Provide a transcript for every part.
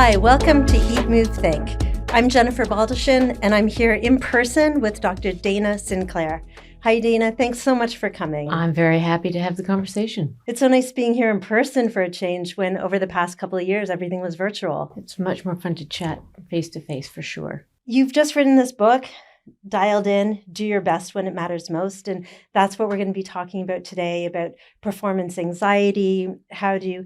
Hi, welcome to Eat, Move, Think. I'm Jennifer Baldachin, and I'm here in person with Dr. Dana Sinclair. Hi, Dana. Thanks so much for coming. I'm very happy to have the conversation. It's so nice being here in person for a change when over the past couple of years, everything was virtual. It's much more fun to chat face to face for sure. You've just written this book, Dialed In, Do Your Best When It Matters Most. And that's what we're going to be talking about today, about performance anxiety. How do you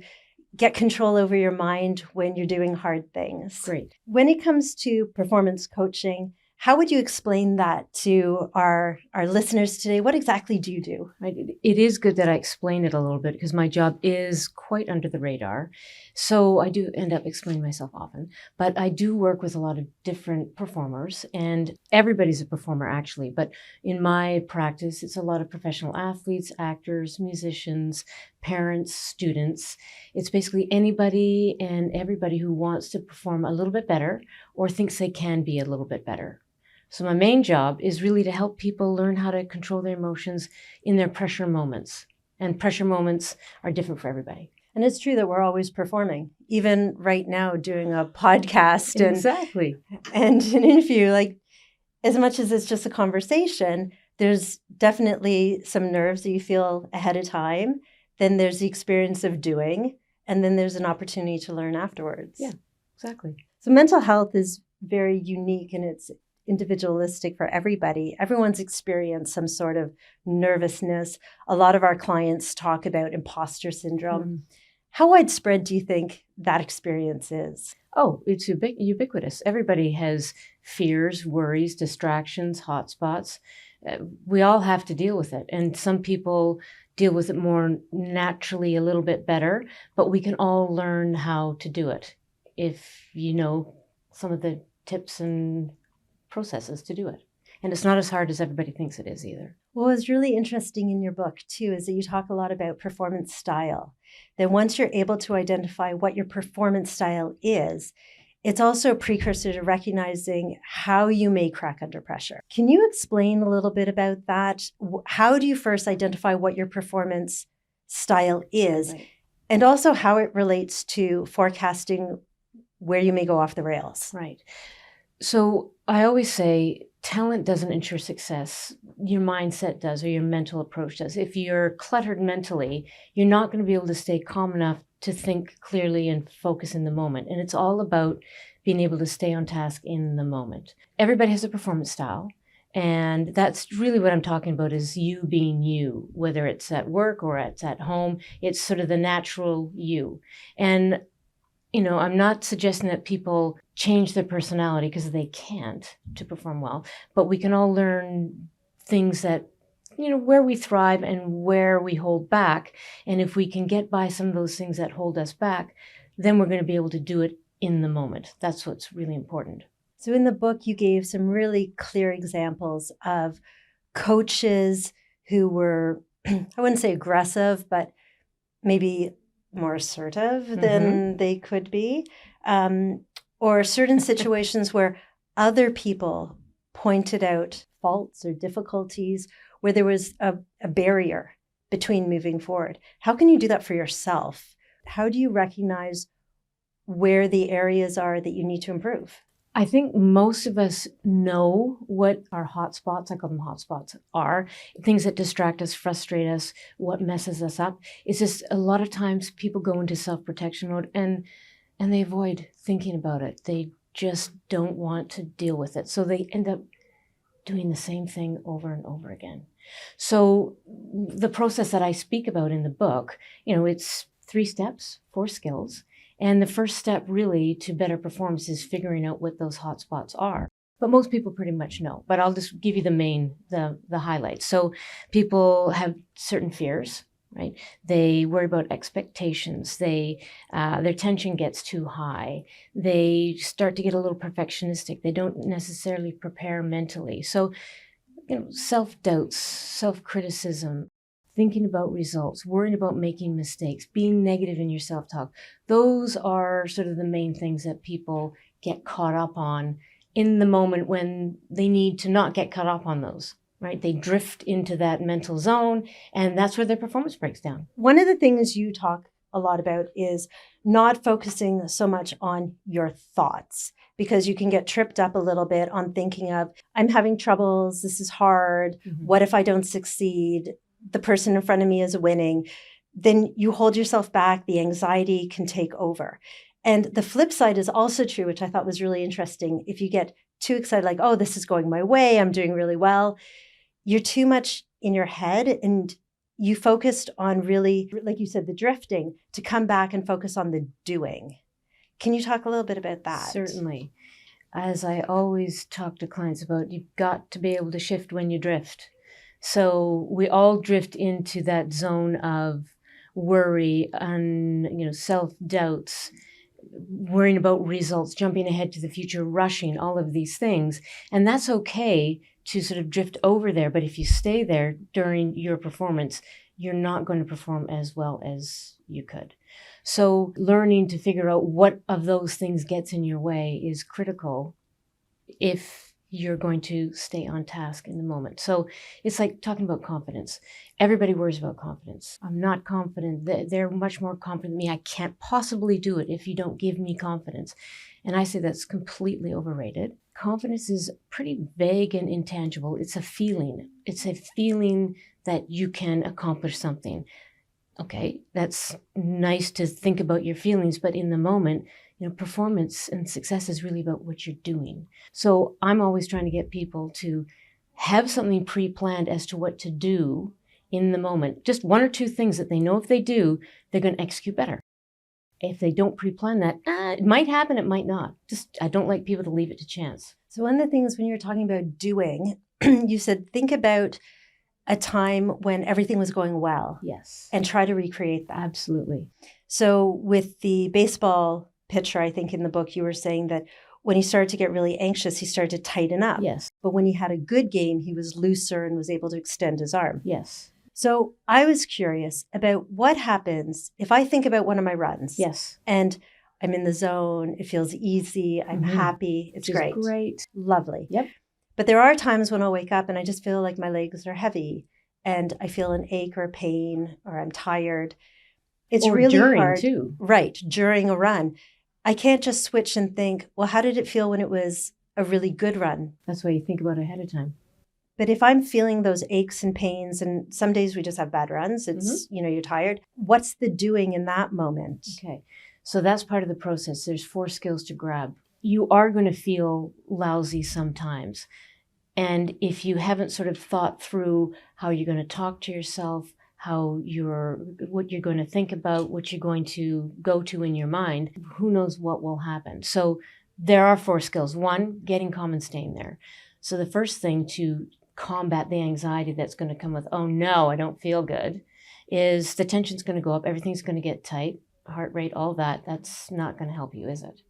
get control over your mind when you're doing hard things? Great. When it comes to performance coaching, how would you explain that to our listeners today? What exactly do you do? It is good that I explain it a little bit because my job is quite under the radar. So I do end up explaining myself often, but I do work with a lot of different performers, and everybody's a performer actually. But in my practice, it's a lot of professional athletes, actors, musicians, parents, students. It's basically anybody and everybody who wants to perform a little bit better or thinks they can be a little bit better. So my main job is really to help people learn how to control their emotions in their pressure moments. And pressure moments are different for everybody. And it's true that we're always performing, even right now doing a podcast Exactly. and an interview. Like, as much as it's just a conversation, there's definitely some nerves that you feel ahead of time. Then there's the experience of doing, and then there's an opportunity to learn afterwards. Yeah, exactly. So mental health is very unique, and it's individualistic for everybody. Everyone's experienced some sort of nervousness. A lot of our clients talk about imposter syndrome. How widespread do you think that experience is? Oh, it's ubiquitous. Everybody has fears, worries, distractions, hotspots. We all have to deal with it. And some people deal with it more naturally, a little bit better, but we can all learn how to do it if you know some of the tips and processes to do it. And it's not as hard as everybody thinks it is either. What was really interesting in your book, too, is that you talk a lot about performance style. That once you're able to identify what your performance style is, it's also a precursor to recognizing how you may crack under pressure. Can you explain a little bit about that? How do you first identify what your performance style is, right, and also how it relates to forecasting where you may go off the rails? Right. So I always say talent doesn't ensure success. Your mindset does, or your mental approach does. If you're cluttered mentally, you're not going to be able to stay calm enough to think clearly and focus in the moment. And it's all about being able to stay on task in the moment. Everybody has a performance style. And that's really what I'm talking about, is you being you, whether it's at work or it's at home. It's sort of the natural you. And I'm not suggesting that people change their personality, because they can't, to perform well, but we can all learn things that, where we thrive and where we hold back. And if we can get by some of those things that hold us back, then we're going to be able to do it in the moment. That's what's really important. So in the book, you gave some really clear examples of coaches who were, I wouldn't say aggressive, but maybe more assertive than they could be, or certain situations where other people pointed out faults or difficulties where there was a barrier between moving forward. How can you do that for yourself? How do you recognize where the areas are that you need to improve? I think most of us know what our hotspots, I call them hotspots, are. Things that distract us, frustrate us, what messes us up. It's just a lot of times people go into self-protection mode and they avoid thinking about it. They just don't want to deal with it. So they end up doing the same thing over and over again. So the process that I speak about in the book, it's 3 steps, 4 skills. And the first step really to better performance is figuring out what those hotspots are. But most people pretty much know, but I'll just give you the highlights. So people have certain fears, right? They worry about expectations. Their tension gets too high. They start to get a little perfectionistic. They don't necessarily prepare mentally. So, self-doubts, self-criticism, thinking about results, worrying about making mistakes, being negative in your self-talk. Those are sort of the main things that people get caught up on in the moment when they need to not get caught up on those, right? They drift into that mental zone, and that's where their performance breaks down. One of the things you talk a lot about is not focusing so much on your thoughts, because you can get tripped up a little bit on thinking of, I'm having troubles, this is hard, what if I don't succeed? The person in front of me is winning. Then you hold yourself back, the anxiety can take over. And the flip side is also true, which I thought was really interesting. If you get too excited, like, oh, this is going my way, I'm doing really well, you're too much in your head and you focused on really, like you said, the drifting, to come back and focus on the doing. Can you talk a little bit about that? Certainly. As I always talk to clients about, you've got to be able to shift when you drift. So we all drift into that zone of worry and, self-doubts, worrying about results, jumping ahead to the future, rushing, all of these things. And that's okay to sort of drift over there. But if you stay there during your performance, you're not going to perform as well as you could. So learning to figure out what of those things gets in your way is critical if you're going to stay on task in the moment. So it's like talking about confidence. Everybody worries about confidence. I'm not confident. They're much more confident than me. I can't possibly do it if you don't give me confidence. And I say that's completely overrated. Confidence is pretty vague and intangible. It's a feeling. It's a feeling that you can accomplish something. Okay, that's nice to think about your feelings, but in the moment, performance and success is really about what you're doing. So I'm always trying to get people to have something pre-planned as to what to do in the moment. Just one or two things that they know if they do, they're going to execute better. If they don't pre-plan that, it might happen, it might not. I don't like people to leave it to chance. So one of the things when you're talking about doing, you said, think about a time when everything was going well. Yes. And try to recreate that. Absolutely. So with the baseball pitcher, I think in the book you were saying that when he started to get really anxious, he started to tighten up. Yes. But when he had a good game, he was looser and was able to extend his arm. Yes. So I was curious about what happens if I think about one of my runs. Yes. And I'm in the zone. It feels easy. I'm happy. It's great. Great. Lovely. Yep. But there are times when I'll wake up and I just feel like my legs are heavy and I feel an ache or pain or I'm tired. It's really during hard. Too. Right. During a run. I can't just switch and think, well, how did it feel when it was a really good run? That's why you think about it ahead of time. But if I'm feeling those aches and pains, and some days we just have bad runs, it's, you're tired. What's the doing in that moment? Okay. So that's part of the process. There's 4 skills to grab. You are going to feel lousy sometimes. And if you haven't sort of thought through how you're going to talk to yourself, what you're going to think about, what you're going to go to in your mind, who knows what will happen. So there are 4 skills. 1, getting calm and staying there. So the first thing to combat the anxiety that's going to come with, oh no, I don't feel good, is the tension's going to go up. Everything's going to get tight, heart rate, all that. That's not going to help you, is it?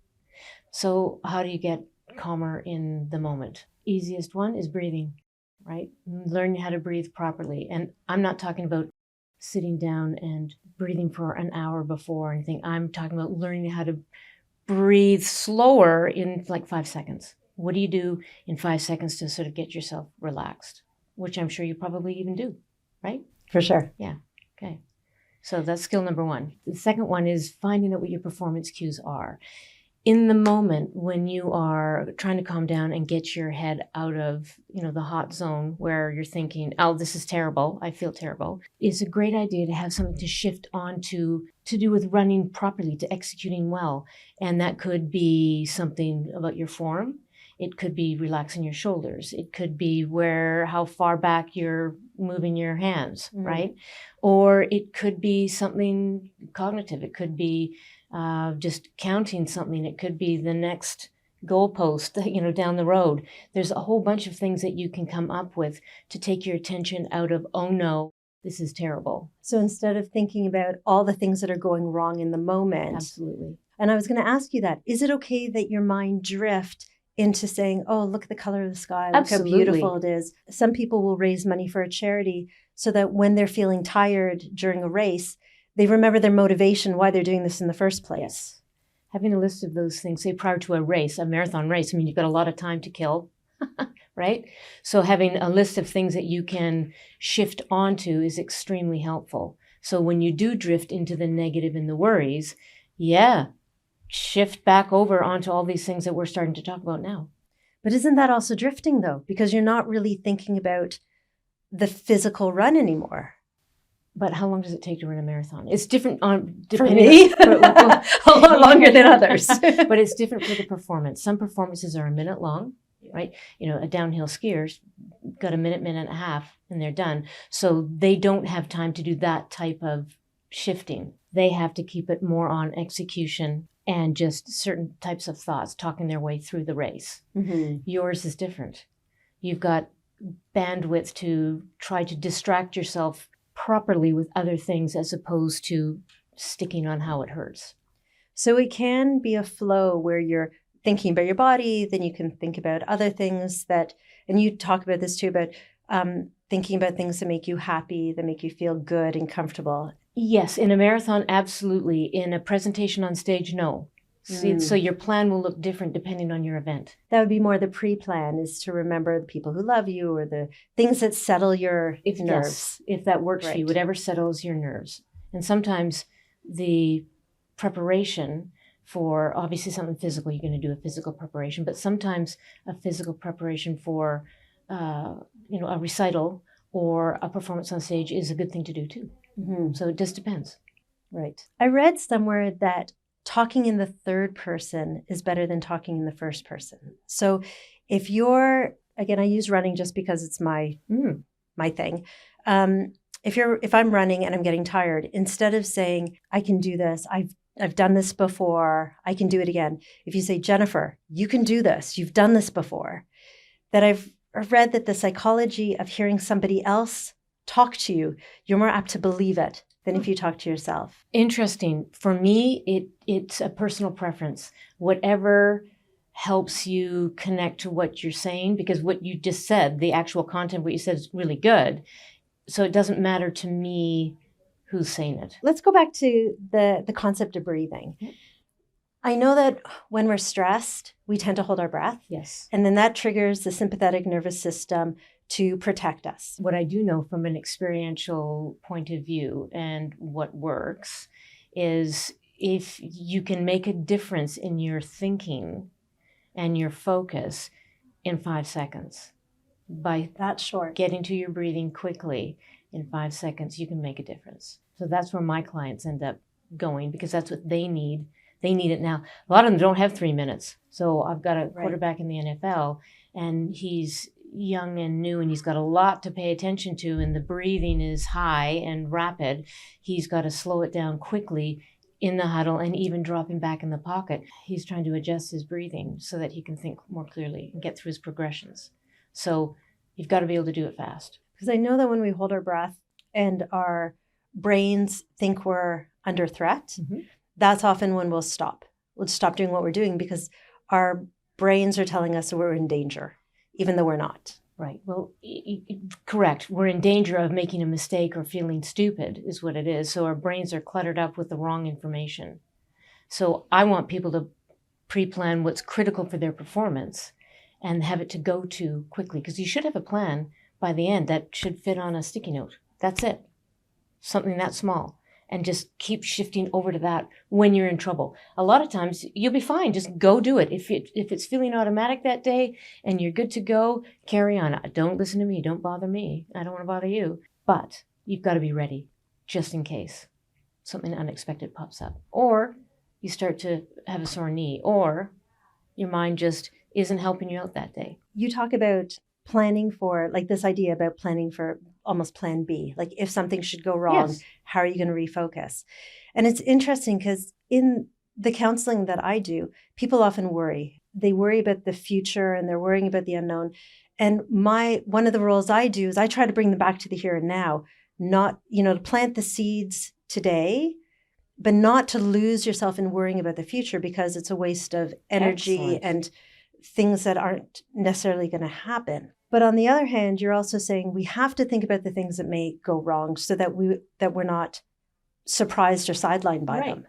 So how do you get calmer in the moment? Easiest one is breathing, right? Learn how to breathe properly. And I'm not talking about sitting down and breathing for an hour before or anything. I'm talking about learning how to breathe slower in like 5 seconds. What do you do in 5 seconds to sort of get yourself relaxed? Which I'm sure you probably even do, right? For sure. Yeah. Okay. So that's skill number 1. The second one is finding out what your performance cues are. In the moment when you are trying to calm down and get your head out of, the hot zone where you're thinking, oh, this is terrible, I feel terrible, it's a great idea to have something to shift onto to do with running properly, to executing well. And that could be something about your form. It could be relaxing your shoulders. It could be how far back you're moving your hands, right? Or it could be something cognitive. It could be just counting something. It could be the next goalpost, down the road. There's a whole bunch of things that you can come up with to take your attention out of, oh no, this is terrible. So instead of thinking about all the things that are going wrong in the moment. Absolutely. And I was going to ask you that, is it okay that your mind drift into saying, oh, look at the color of the sky, look Absolutely. how beautiful it is. Some people will raise money for a charity so that when they're feeling tired during a race, they remember their motivation, why they're doing this in the first place. Yes. Having a list of those things, say prior to a race, a marathon race, you've got a lot of time to kill, right? So having a list of things that you can shift onto is extremely helpful. So when you do drift into the negative and the worries, shift back over onto all these things that we're starting to talk about now. But isn't that also drifting though? Because you're not really thinking about the physical run anymore. But how long does it take to run a marathon? It's different For me, a lot longer than others. But it's different for the performance. Some performances are a minute long, right? A downhill skier's got a minute and a half, and they're done. So they don't have time to do that type of shifting. They have to keep it more on execution and just certain types of thoughts, talking their way through the race. Mm-hmm. Yours is different. You've got bandwidth to try to distract yourself properly with other things as opposed to sticking on how it hurts. So it can be a flow where you're thinking about your body, then you can think about other things and you talk about this too, about thinking about things that make you happy, that make you feel good and comfortable. Yes, in a marathon, absolutely. In a presentation on stage, no. So your plan will look different depending on your event. That would be more the pre-plan, is to remember the people who love you or the things that settle your nerves. Yes, if that works for you, whatever settles your nerves. And sometimes the preparation for, obviously something physical, you're going to do a physical preparation, but sometimes a physical preparation for, a recital or a performance on stage is a good thing to do too. Mm-hmm. So it just depends. Right. I read somewhere that talking in the third person is better than talking in the first person. So if you're, again, I use running just because it's my thing. If I'm running and I'm getting tired, instead of saying, I can do this, I've done this before, I can do it again. If you say, Jennifer, you can do this, you've done this before, that I've read that the psychology of hearing somebody else talk to you, you're more apt to believe it than if you talk to yourself. Interesting. For me, it's a personal preference. Whatever helps you connect to what you're saying, because what you just said, the actual content, what you said is really good. So it doesn't matter to me who's saying it. Let's go back to the concept of breathing. Mm-hmm. I know that when we're stressed, we tend to hold our breath. Yes. And then that triggers the sympathetic nervous system to protect us. What I do know from an experiential point of view and what works is if you can make a difference in your thinking and your focus in 5 seconds, by that short, getting to your breathing quickly in 5 seconds, you can make a difference. So that's where my clients end up going, because that's what they need. They need it now. A lot of them don't have 3 minutes. So I've got a quarterback in the NFL, and he's young and new, and he's got a lot to pay attention to, and the breathing is high and rapid. He's got to slow it down quickly in the huddle and even dropping back in the pocket. He's trying to adjust his breathing so that he can think more clearly and get through his progressions. So you've got to be able to do it fast. Because I know that when we hold our breath and our brains think we're under threat, that's often when we'll stop. We'll stop doing what we're doing because our brains are telling us we're in danger, even though we're not. Right. Well, correct. We're in danger of making a mistake or feeling stupid is what it is. So our brains are cluttered up with the wrong information. So I want people to pre-plan what's critical for their performance and have it to go to quickly, because you should have a plan by the end that should fit on a sticky note. That's it. Something that small. And just keep shifting over to that when you're in trouble. A lot of times you'll be fine. Just go do it. If it's feeling automatic that day and you're good to go, carry on. Don't listen to me. Don't bother me. I don't want to bother you. But you've got to be ready just in case something unexpected pops up. Or you start to have a sore knee, or your mind just isn't helping you out that day. You talk about planning for, like this idea about planning for almost plan B, like if something should go wrong, yes, how are you going to refocus? And it's interesting because in the counseling that I do, people often worry. They worry about the future and they're worrying about the unknown. And one of the roles I do is I try to bring them back to the here and now, not, to plant the seeds today, but not to lose yourself in worrying about the future, because it's a waste of energy. Excellent. And things that aren't necessarily going to happen. But on the other hand, you're also saying we have to think about the things that may go wrong so that we're not surprised or sidelined by them.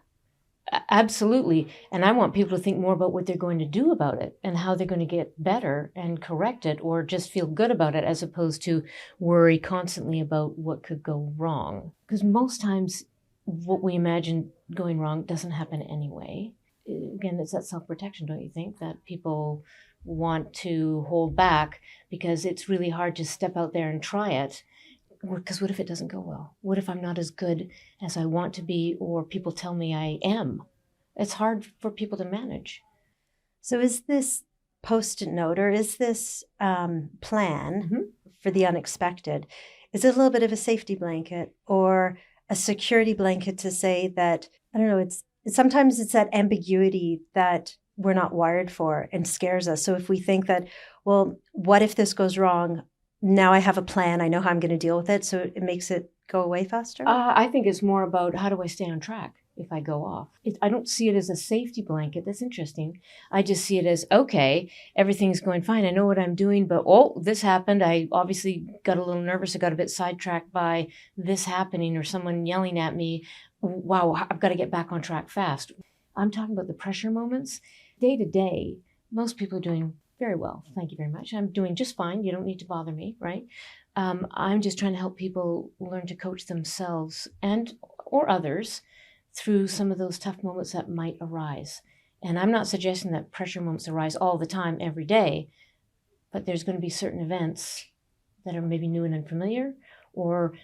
Absolutely. And I want people to think more about what they're going to do about it and how they're going to get better and correct it, or just feel good about it, as opposed to worry constantly about what could go wrong. Because most times what we imagine going wrong doesn't happen anyway. Again, it's that self-protection, don't you think? That people want to hold back because it's really hard to step out there and try it. Because what if it doesn't go well? What if I'm not as good as I want to be, or people tell me I am? It's hard for people to manage. So is this post-it note, or is this plan for the unexpected, is it a little bit of a safety blanket or a security blanket to say that, I don't know, it's sometimes it's that ambiguity that we're not wired for and scares us. So if we think that, well, what if this goes wrong? Now I have a plan. I know how I'm going to deal with it. So it makes it go away faster. I think it's more about, how do I stay on track if I go off? I don't see it as a safety blanket. That's interesting. I just see it as, okay, everything's going fine. I know what I'm doing, but this happened. I obviously got a little nervous. I got a bit sidetracked by this happening or someone yelling at me. Wow, I've got to get back on track fast. I'm talking about the pressure moments. Day to day, most people are doing very well. Thank you very much. I'm doing just fine. You don't need to bother me, right? I'm just trying to help people learn to coach themselves or others through some of those tough moments that might arise. And I'm not suggesting that pressure moments arise all the time, every day, but there's going to be certain events that are maybe new and unfamiliar, or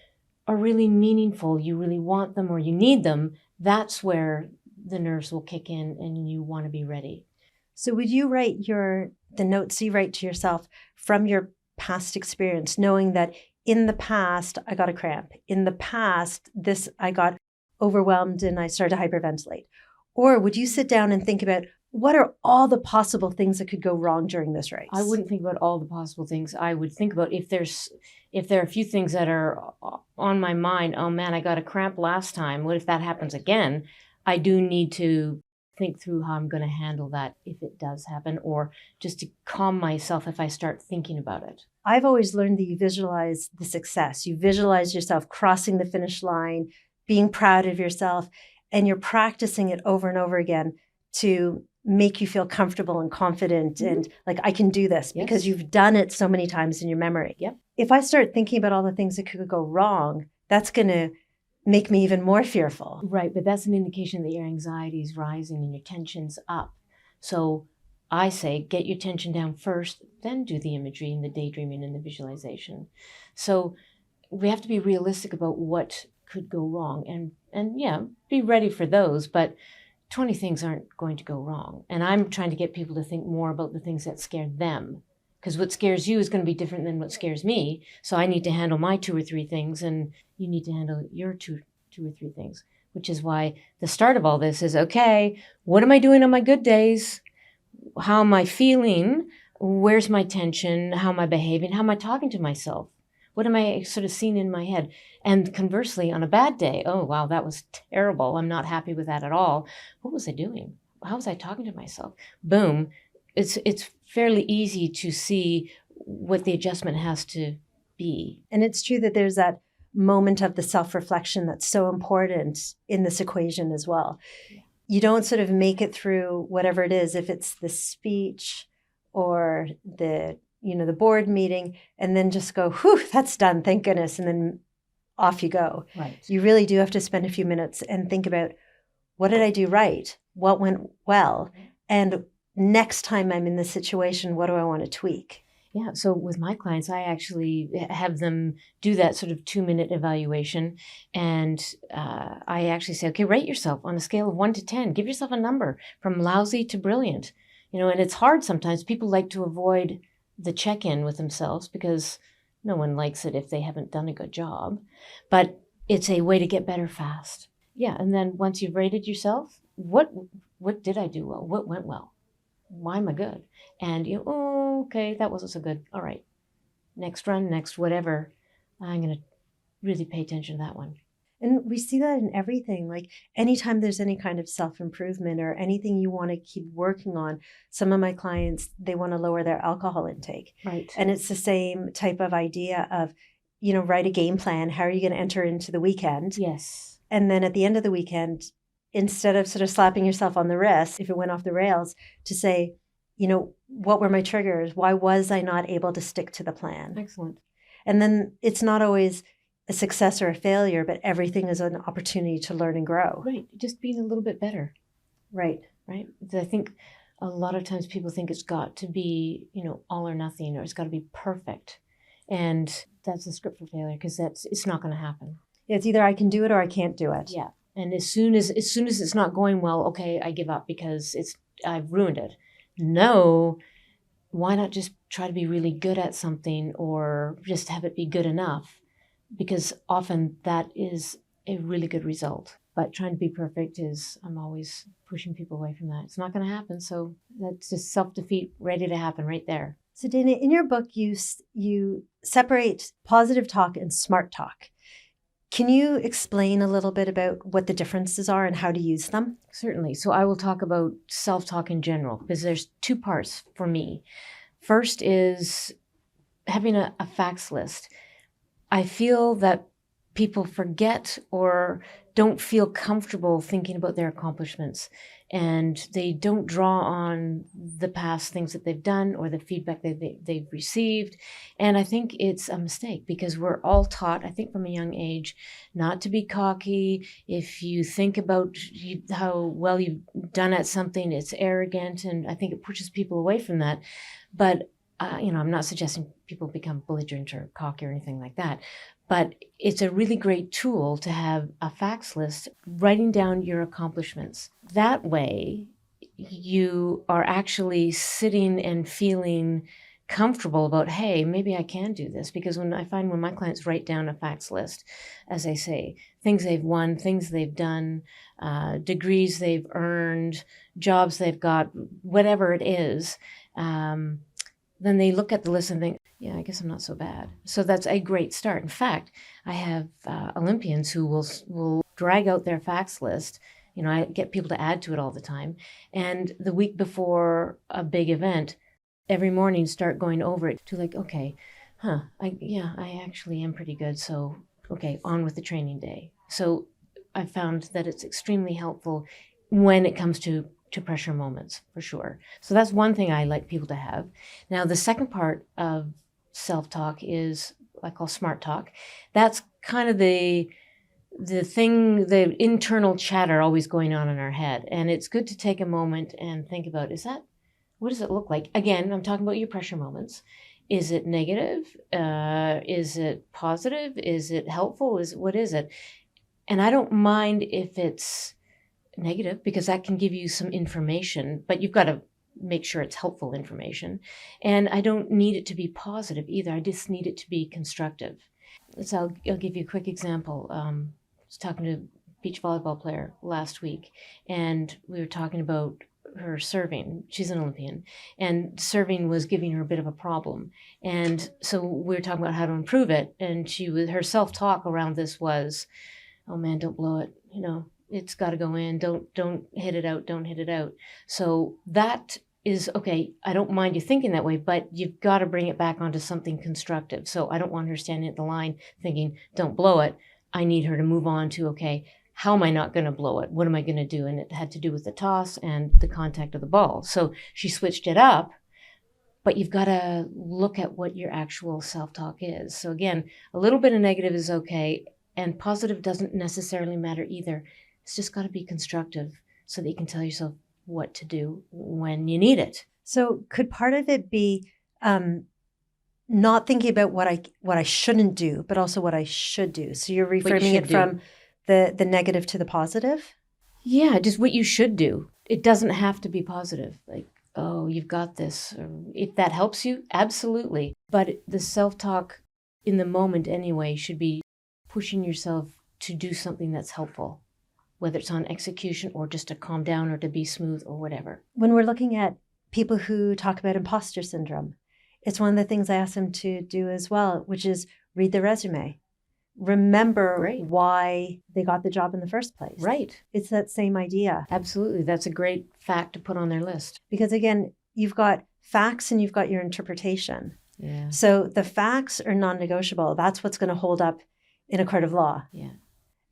are really meaningful. You really want them or you need them. That's where the nerves will kick in and you want to be ready. So would you write the notes you write to yourself from your past experience, knowing that in the past I got a cramp, in the past I got overwhelmed and I started to hyperventilate? Or would you sit down and think about, what are all the possible things that could go wrong during this race? I wouldn't think about all the possible things. I would think about, if there are a few things that are on my mind. Oh man, I got a cramp last time. What if that happens again? I do need to think through how I'm going to handle that if it does happen, or just to calm myself if I start thinking about it. I've always learned that you visualize the success. You visualize yourself crossing the finish line, being proud of yourself, and you're practicing it over and over again to make you feel comfortable and confident and like, I can do this, because you've done it so many times in your memory. Yep. If I start thinking about all the things that could go wrong, that's going to make me even more fearful. Right, but that's an indication that your anxiety is rising and your tension's up. So I say, get your tension down first, then do the imagery and the daydreaming and the visualization. So we have to be realistic about what could go wrong, and yeah, be ready for those, but 20 things aren't going to go wrong. And I'm trying to get people to think more about the things that scare them, because what scares you is going to be different than what scares me. So I need to handle my 2 or 3 things, and you need to handle your two or three things, which is why the start of all this is, okay, what am I doing on my good days? How am I feeling? Where's my tension? How am I behaving? How am I talking to myself? What am I sort of seeing in my head? And conversely, on a bad day, oh, wow, that was terrible. I'm not happy with that at all. What was I doing? How was I talking to myself? Boom. It's fairly easy to see what the adjustment has to be. And it's true that there's that moment of the self-reflection that's so important in this equation as well. Yeah. You don't sort of make it through whatever it is, if it's the speech or the board meeting, and then just go, whew, that's done, thank goodness, and then off you go. Right. You really do have to spend a few minutes and think about, what did I do right? What went well? And next time I'm in this situation, what do I want to tweak? Yeah. So with my clients, I actually have them do that sort of 2-minute evaluation. And I actually say, okay, rate yourself on a scale of 1 to 10. Give yourself a number from lousy to brilliant. And it's hard sometimes. People like to avoid the check-in with themselves because no one likes it if they haven't done a good job. But it's a way to get better fast. Yeah. And then once you've rated yourself, what did I do well? What went well? Why am I good? And okay, that wasn't so good. All right, next run, next whatever. I'm going to really pay attention to that one. And we see that in everything. Like anytime there's any kind of self-improvement or anything you want to keep working on, some of my clients, they want to lower their alcohol intake. Right. And it's the same type of idea of, write a game plan. How are you going to enter into the weekend? Yes. And then at the end of the weekend, instead of sort of slapping yourself on the wrist if it went off the rails, to say, what were my triggers? Why was I not able to stick to the plan? Excellent. And then it's not always a success or a failure, but everything is an opportunity to learn and grow. Right. Just being a little bit better. Right. Right. I think a lot of times people think it's got to be, all or nothing, or it's got to be perfect. And that's a script for failure, because it's not going to happen. It's either I can do it or I can't do it. Yeah. And as soon as it's not going well, okay, I give up because I've ruined it. No, why not just try to be really good at something, or just have it be good enough? Because often that is a really good result. But trying to be perfect I'm always pushing people away from that. It's not going to happen. So that's just self-defeat ready to happen right there. So Dana, in your book, you separate positive talk and smart talk. Can you explain a little bit about what the differences are and how to use them? Certainly. So I will talk about self-talk in general, because there's two parts for me. First is having a facts list. I feel that people forget or don't feel comfortable thinking about their accomplishments, and they don't draw on the past things that they've done or the feedback that they've received. And I think it's a mistake, because we're all taught, I think from a young age, not to be cocky. If you think about how well you've done at something, it's arrogant, and I think it pushes people away from that. But I'm not suggesting people become belligerent or cocky or anything like that. But it's a really great tool to have a facts list, writing down your accomplishments. That way, you are actually sitting and feeling comfortable about, hey, maybe I can do this. Because when my clients write down a facts list, as I say, things they've won, things they've done, degrees they've earned, jobs they've got, whatever it is, then they look at the list and think, yeah, I guess I'm not so bad. So that's a great start. In fact, I have Olympians who will drag out their facts list. I get people to add to it all the time. And the week before a big event, every morning start going over it to like, okay, I actually am pretty good. So, okay, on with the training day. So I found that it's extremely helpful when it comes to pressure moments, for sure. So that's one thing I like people to have. Now, the second part of self-talk is I call smart talk. That's kind of the internal chatter always going on in our head. And it's good to take a moment and think about, what does it look like? Again, I'm talking about your pressure moments. Is it negative? Is it positive? Is it helpful? What is it? And I don't mind if it's negative, because that can give you some information, but you've got to make sure it's helpful information. And I don't need it to be positive either. I just need it to be constructive. So I'll give you a quick example. I was talking to a beach volleyball player last week, and we were talking about her serving. She's an Olympian, and serving was giving her a bit of a problem. And so we were talking about how to improve it. And her self-talk around this was, oh man, don't blow it. It's got to go in. Don't hit it out. Don't hit it out. So that is okay. I don't mind you thinking that way, but you've got to bring it back onto something constructive. So I don't want her standing at the line thinking, don't blow it. I need her to move on to, okay, how am I not going to blow it? What am I going to do? And it had to do with the toss and the contact of the ball. So she switched it up, but you've got to look at what your actual self-talk is. So again, a little bit of negative is okay, and positive doesn't necessarily matter either. It's just got to be constructive so that you can tell yourself what to do when you need it. So could part of it be not thinking about what I shouldn't do, but also what I should do? So you're reframing it from the negative to the positive? Yeah, just what you should do. It doesn't have to be positive. Like, oh, you've got this. Or if that helps you, absolutely. But the self-talk in the moment anyway should be pushing yourself to do something that's helpful, whether it's on execution or just to calm down or to be smooth or whatever. When we're looking at people who talk about imposter syndrome, it's one of the things I ask them to do as well, which is read the resume. Remember why they got the job in the first place. Right. It's that same idea. Absolutely. That's a great fact to put on their list. Because again, you've got facts and you've got your interpretation. Yeah. So the facts are non-negotiable. That's what's going to hold up in a court of law. Yeah.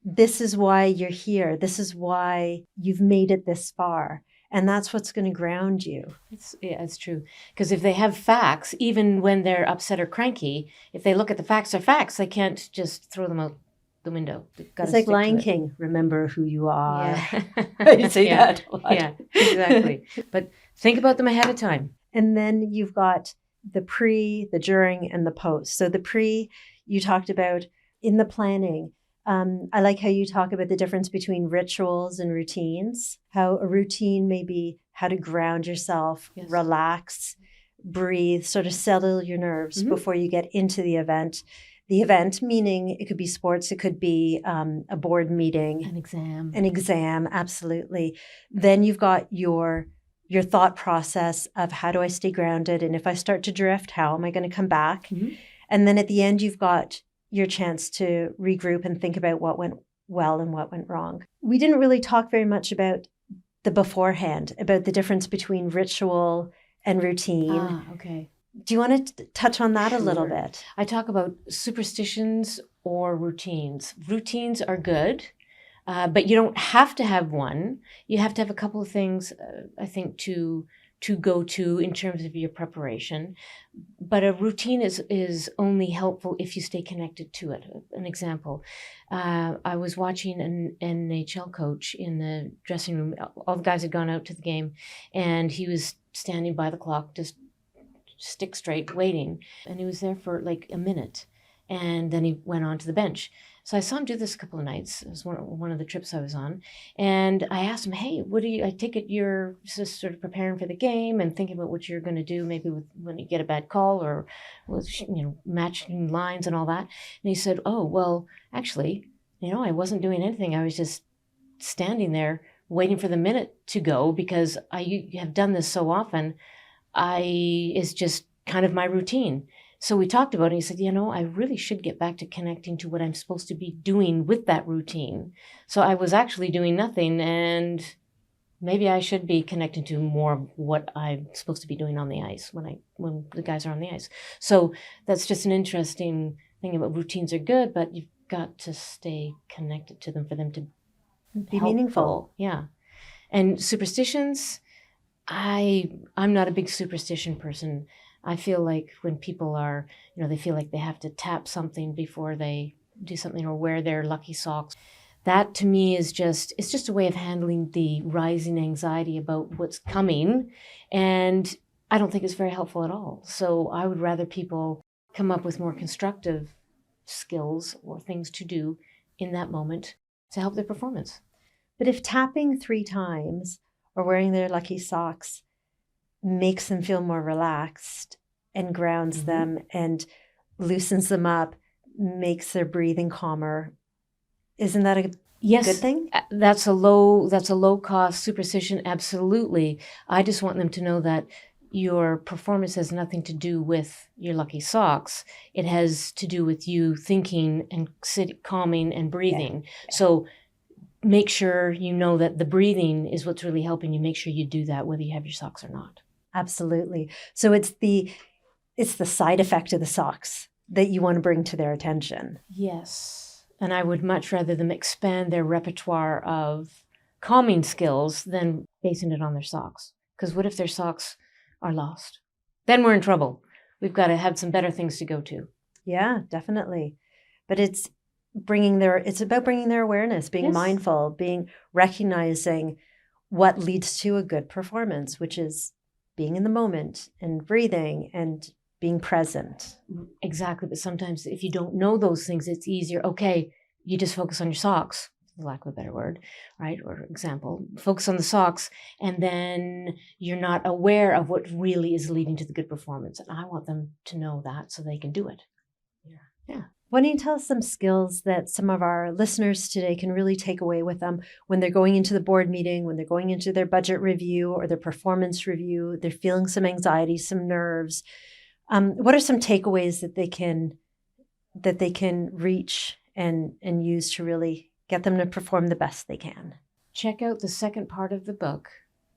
this is why you're here. This is why you've made it this far. And that's what's going to ground you. It's true. Because if they have facts, even when they're upset or cranky, if they look at the facts are facts, they can't just throw them out the window. It's like Lion King. Remember who you are. Yeah. I say Yeah. that a lot. Yeah, exactly. But think about them ahead of time. And then you've got the pre, the during, and the post. So the pre, you talked about in the planning. I like how you talk about the difference between rituals and routines, how a routine may be how to ground yourself, Yes. relax, breathe, sort of settle your nerves Mhm. before you get into the event. The event, meaning it could be sports, it could be a board meeting, An exam. absolutely. Then you've got your thought process of how do I stay grounded? And if I start to drift, how am I going to come back? Mhm. And then at the end, you've got your chance to regroup and think about what went well and what went wrong. We didn't really talk very much about the beforehand, about the difference between ritual and routine. Okay. Do you want to touch on that a little Sure. bit? I talk about superstitions or routines. Routines are good, but you don't have to have one. You have to have a couple of things, I think, to go to in terms of your preparation. But a routine is only helpful if you stay connected to it. An example, I was watching an NHL coach in the dressing room. All the guys had gone out to the game, and he was standing by the clock, just stick straight, waiting. And he was there for like a minute. And then he went on to the bench. So I saw him do this a couple of nights. It was one of the trips I was on. And I asked him, hey, I take it you're just sort of preparing for the game and thinking about what you're going to do, maybe when you get a bad call or with, matching lines and all that. And he said, oh, well, actually, I wasn't doing anything. I was just standing there waiting for the minute to go because I have done this so often. It's just kind of my routine. So we talked about it. He said, I really should get back to connecting to what I'm supposed to be doing with that routine. So I was actually doing nothing, and maybe I should be connecting to more of what I'm supposed to be doing on the ice when the guys are on the ice. So that's just an interesting thing about routines are good, but you've got to stay connected to them for them to Be meaningful. Yeah. And superstitions, I'm not a big superstition person. I feel like when people are, they feel like they have to tap something before they do something or wear their lucky socks. That to me it's just a way of handling the rising anxiety about what's coming. And I don't think it's very helpful at all. So I would rather people come up with more constructive skills or things to do in that moment to help their performance. But if tapping 3 times or wearing their lucky socks makes them feel more relaxed and grounds them and loosens them up, makes their breathing calmer, isn't that a good thing? That's a low cost superstition. Absolutely. I just want them to know that your performance has nothing to do with your lucky socks. It has to do with you thinking and calming and breathing. Yeah. So make sure you know that the breathing is what's really helping you. Make sure you do that whether you have your socks or not. Absolutely. So it's the side effect of the socks that you want to bring to their attention. Yes. And I would much rather them expand their repertoire of calming skills than basing it on their socks. Because what if their socks are lost? Then we're in trouble. We've got to have some better things to go to. Yeah, definitely. But it's about bringing their awareness, being mindful, recognizing what leads to a good performance, which is being in the moment and breathing and being present. Exactly. But sometimes if you don't know those things, it's easier. Okay, you just focus on your socks, for lack of a better word, right? Or example, focus on the socks, and then you're not aware of what really is leading to the good performance. And I want them to know that so they can do it. Yeah. Why don't you tell us some skills that some of our listeners today can really take away with them when they're going into the board meeting, when they're going into their budget review or their performance review, they're feeling some anxiety, some nerves. What are some takeaways that they can reach and use to really get them to perform the best they can? Check out the second part of the book,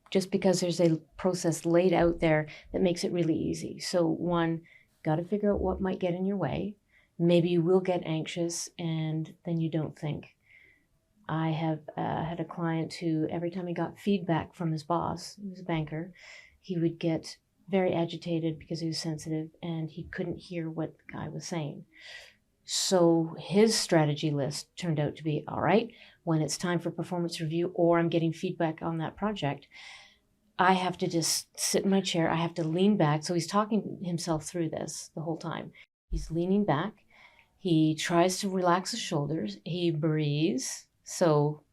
just because there's a process laid out there that makes it really easy. So 1, got to figure out what might get in your way. Maybe you will get anxious and then you don't think. I have had a client who, every time he got feedback from his boss, he was a banker, he would get very agitated because he was sensitive and he couldn't hear what the guy was saying. So his strategy list turned out to be, all right, when it's time for performance review or I'm getting feedback on that project, I have to just sit in my chair. I have to lean back. So he's talking himself through this the whole time. He's leaning back. He tries to relax his shoulders. He breathes. So,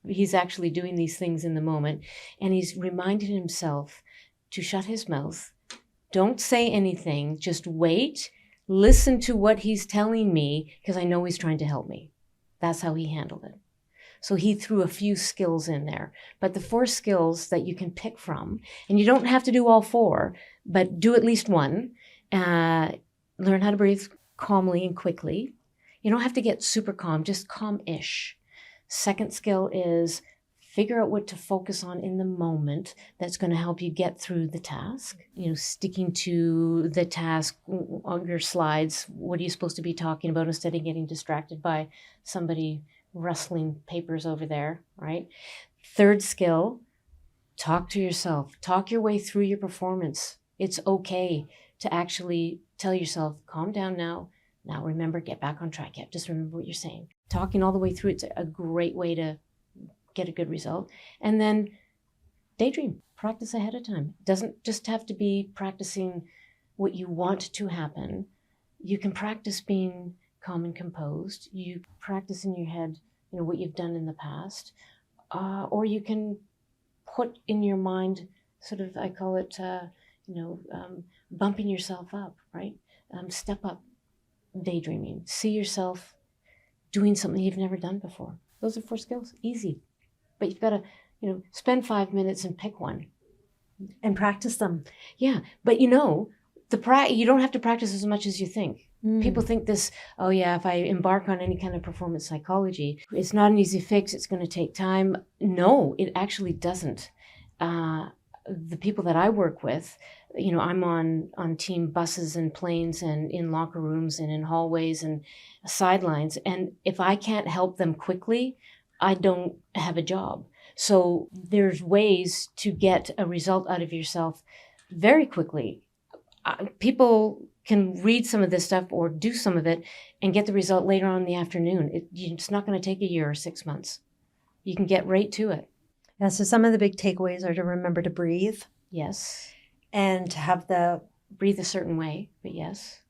he's actually doing these things in the moment. And he's reminded himself to shut his mouth. Don't say anything. Just wait. Listen to what he's telling me because I know he's trying to help me. That's how he handled it. So he threw a few skills in there, but the 4 skills that you can pick from, and you don't have to do all 4, but do at least one. Learn how to breathe calmly and quickly. You don't have to get super calm, just calm-ish. Second skill is figure out what to focus on in the moment that's going to help you get through the task. Sticking to the task on your slides. What are you supposed to be talking about instead of getting distracted by somebody rustling papers over there, right? Third skill, talk to yourself. Talk your way through your performance. It's okay to actually tell yourself, calm down now. Now remember, get back on track. Just remember what you're saying. Talking all the way through, it's a great way to get a good result. And then daydream, practice ahead of time. It doesn't just have to be practicing what you want to happen. You can practice being calm and composed. You practice in your head, what you've done in the past, or you can put in your mind sort of, I call it, bumping yourself up, right? Step up daydreaming. See yourself doing something you've never done before. Those are 4 skills. Easy. But you've got to, spend 5 minutes and pick one. And practice them. Yeah. But you don't have to practice as much as you think. People think this, if I embark on any kind of performance psychology, it's not an easy fix, it's going to take time. No, it actually doesn't. The people that I work with, I'm on team buses and planes and in locker rooms and in hallways and sidelines. And if I can't help them quickly, I don't have a job. So there's ways to get a result out of yourself very quickly. People can read some of this stuff or do some of it and get the result later on in the afternoon. It's not going to take a year or 6 months. You can get right to it. Yeah, so some of the big takeaways are to remember to breathe. Yes. And to have breathe a certain way, but yes.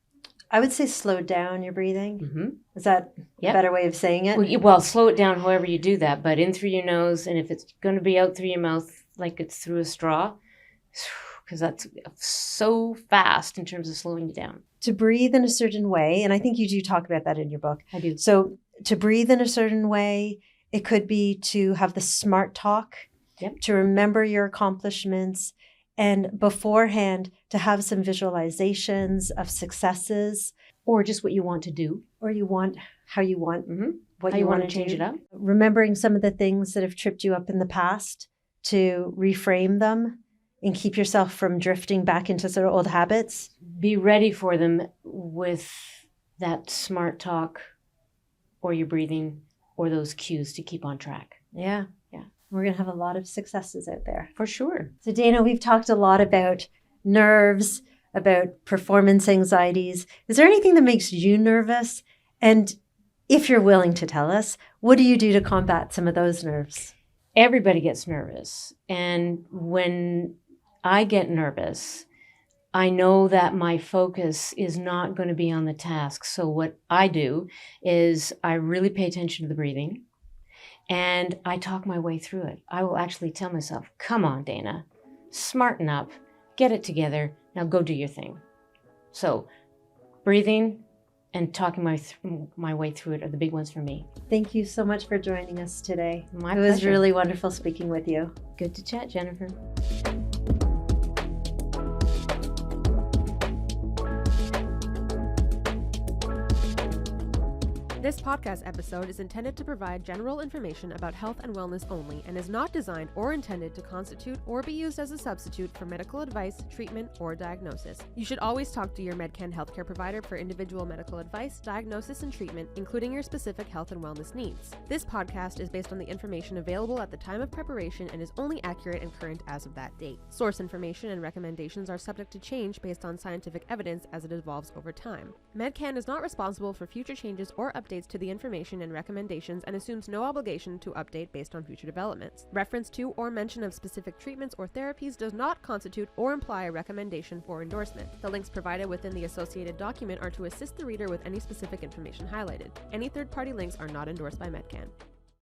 I would say slow down your breathing. Mm-hmm. Is that a better way of saying it? Well, slow it down however you do that, but in through your nose, and if it's going to be out through your mouth like it's through a straw, because that's so fast in terms of slowing you down. To breathe in a certain way, and I think you do talk about that in your book. I do. So to breathe in a certain way, it could be to have the smart talk, to remember your accomplishments, and beforehand to have some visualizations of successes. Or just what you want to do. Or how you want what how you want to change it up. Remembering some of the things that have tripped you up in the past, to reframe them and keep yourself from drifting back into sort of old habits. Be ready for them with that smart talk or your breathing or those cues to keep on track. Yeah. We're going to have a lot of successes out there. For sure. So Dana, we've talked a lot about nerves, about performance anxieties. Is there anything that makes you nervous? And if you're willing to tell us, what do you do to combat some of those nerves? Everybody gets nervous. And when I get nervous, I know that my focus is not going to be on the task. So what I do is I really pay attention to the breathing and I talk my way through it. I will actually tell myself, come on, Dana, smarten up, get it together. Now go do your thing. So breathing and talking my way through it are the big ones for me. Thank you so much for joining us today. My pleasure. It was really wonderful speaking with you. Good to chat, Jennifer. This podcast episode is intended to provide general information about health and wellness only and is not designed or intended to constitute or be used as a substitute for medical advice, treatment, or diagnosis. You should always talk to your Medcan healthcare provider for individual medical advice, diagnosis, and treatment, including your specific health and wellness needs. This podcast is based on the information available at the time of preparation and is only accurate and current as of that date. Source information and recommendations are subject to change based on scientific evidence as it evolves over time. Medcan is not responsible for future changes or updates to the information and recommendations and assumes no obligation to update based on future developments. Reference to or mention of specific treatments or therapies does not constitute or imply a recommendation for endorsement. The links provided within the associated document are to assist the reader with any specific information highlighted. Any third-party links are not endorsed by Medcan.